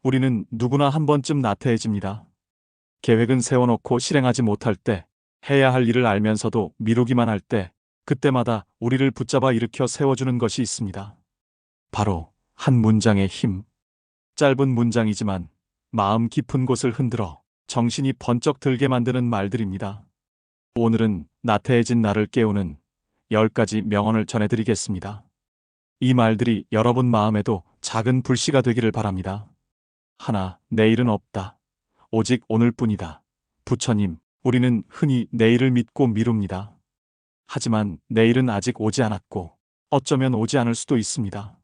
우리는 누구나 한 번쯤 나태해집니다. 계획은 세워놓고 실행하지 못할 때, 해야 할 일을 알면서도 미루기만 할 때, 그때마다 우리를 붙잡아 일으켜 세워주는 것이 있습니다. 바로 한 문장의 힘. 짧은 문장이지만 마음 깊은 곳을 흔들어 정신이 번쩍 들게 만드는 말들입니다. 오늘은 나태해진 나를 깨우는 10가지 명언을 전해드리겠습니다. 이 말들이 여러분 마음에도 작은 불씨가 되기를 바랍니다. 하나, 내일은 없다. 오직 오늘뿐이다. 부처님, 우리는 흔히 내일을 믿고 미룹니다. 하지만 내일은 아직 오지 않았고 어쩌면 오지 않을 수도 있습니다.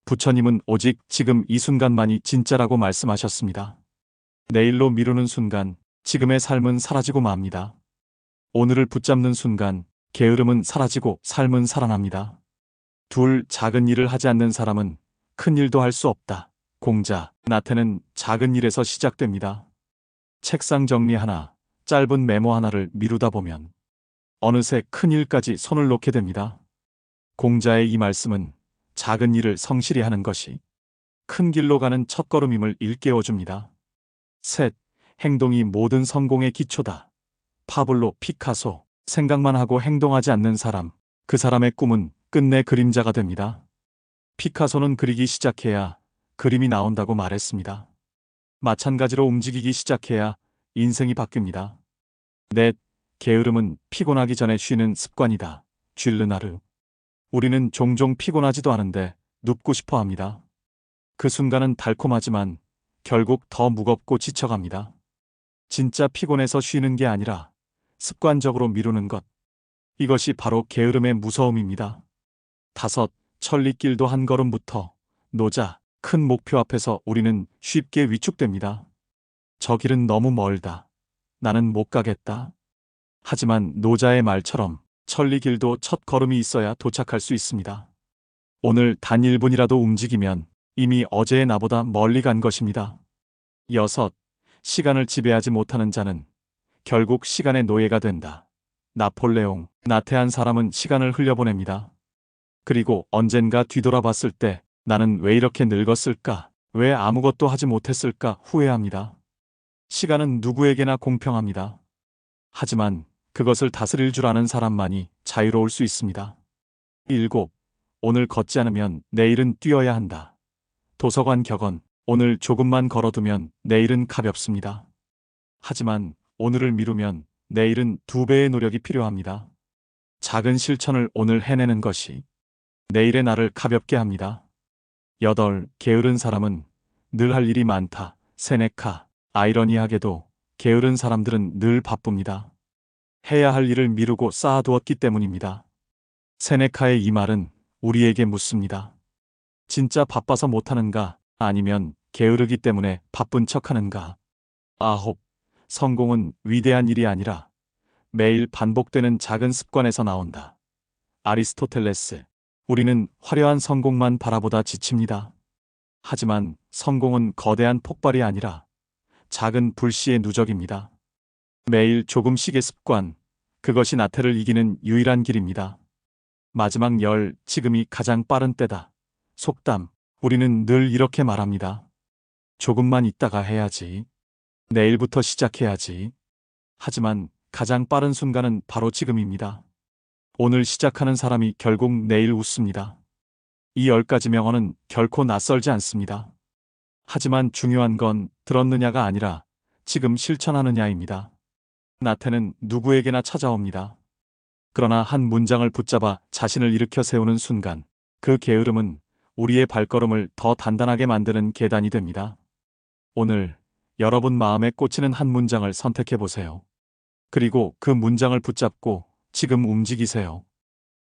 부처님은 오직 지금 이 순간만이 진짜라고 말씀하셨습니다. 내일로 미루는 순간 지금의 삶은 사라지고 맙니다. 오늘을 붙잡는 순간 게으름은 사라지고 삶은 살아납니다. 둘, 작은 일을 하지 않는 사람은 큰 일도 할 수 없다. 공자, 나태는 작은 일에서 시작됩니다. 책상 정리 하나, 짧은 메모 하나를 미루다 보면 어느새 큰 일까지 손을 놓게 됩니다. 공자의 이 말씀은 작은 일을 성실히 하는 것이 큰 길로 가는 첫걸음임을 일깨워줍니다. 셋, 행동이 모든 성공의 기초다. 파블로 피카소, 생각만 하고 행동하지 않는 사람, 그 사람의 꿈은 끝내 그림자가 됩니다. 피카소는 그리기 시작해야 그림이 나온다고 말했습니다. 마찬가지로 움직이기 시작해야 인생이 바뀝니다. 넷, 게으름은 피곤하기 전에 쉬는 습관이다. 쥘르나르. 우리는 종종 피곤하지도 않은데 눕고 싶어 합니다. 그 순간은 달콤하지만 결국 더 무겁고 지쳐갑니다. 진짜 피곤해서 쉬는 게 아니라 습관적으로 미루는 것. 이것이 바로 게으름의 무서움입니다. 다섯, 천리길도 한 걸음부터 노자, 큰 목표 앞에서 우리는 쉽게 위축됩니다. 저 길은 너무 멀다. 나는 못 가겠다. 하지만 노자의 말처럼 천리길도 첫 걸음이 있어야 도착할 수 있습니다. 오늘 단 1분이라도 움직이면 이미 어제의 나보다 멀리 간 것입니다. 여섯, 시간을 지배하지 못하는 자는 결국 시간의 노예가 된다. 나폴레옹, 나태한 사람은 시간을 흘려보냅니다. 그리고 언젠가 뒤돌아봤을 때 나는 왜 이렇게 늙었을까? 왜 아무것도 하지 못했을까? 후회합니다. 시간은 누구에게나 공평합니다. 하지만 그것을 다스릴 줄 아는 사람만이 자유로울 수 있습니다. 일곱, 오늘 걷지 않으면 내일은 뛰어야 한다. 도서관 격언, 오늘 조금만 걸어두면 내일은 가볍습니다. 하지만 오늘을 미루면 내일은 2배의 노력이 필요합니다. 작은 실천을 오늘 해내는 것이 내일의 나를 가볍게 합니다. 여덟, 게으른 사람은 늘 할 일이 많다. 세네카, 아이러니하게도 게으른 사람들은 늘 바쁩니다. 해야 할 일을 미루고 쌓아두었기 때문입니다. 세네카의 이 말은 우리에게 묻습니다. 진짜 바빠서 못하는가? 아니면 게으르기 때문에 바쁜 척하는가? 아홉, 성공은 위대한 일이 아니라 매일 반복되는 작은 습관에서 나온다. 아리스토텔레스, 우리는 화려한 성공만 바라보다 지칩니다. 하지만 성공은 거대한 폭발이 아니라 작은 불씨의 누적입니다. 매일 조금씩의 습관, 그것이 나태를 이기는 유일한 길입니다. 마지막 열, 지금이 가장 빠른 때다. 속담, 우리는 늘 이렇게 말합니다. 조금만 있다가 해야지. 내일부터 시작해야지. 하지만 가장 빠른 순간은 바로 지금입니다. 오늘 시작하는 사람이 결국 내일 웃습니다. 이 10가지 명언은 결코 낯설지 않습니다. 하지만 중요한 건 들었느냐가 아니라 지금 실천하느냐입니다. 나태는 누구에게나 찾아옵니다. 그러나 한 문장을 붙잡아 자신을 일으켜 세우는 순간 그 게으름은 우리의 발걸음을 더 단단하게 만드는 계단이 됩니다. 오늘 여러분 마음에 꽂히는 한 문장을 선택해 보세요. 그리고 그 문장을 붙잡고 지금 움직이세요.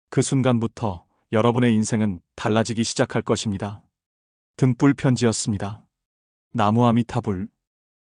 그 순간부터 여러분의 인생은 달라지기 시작할 것입니다. 등불 편지였습니다. 나무 아미타불.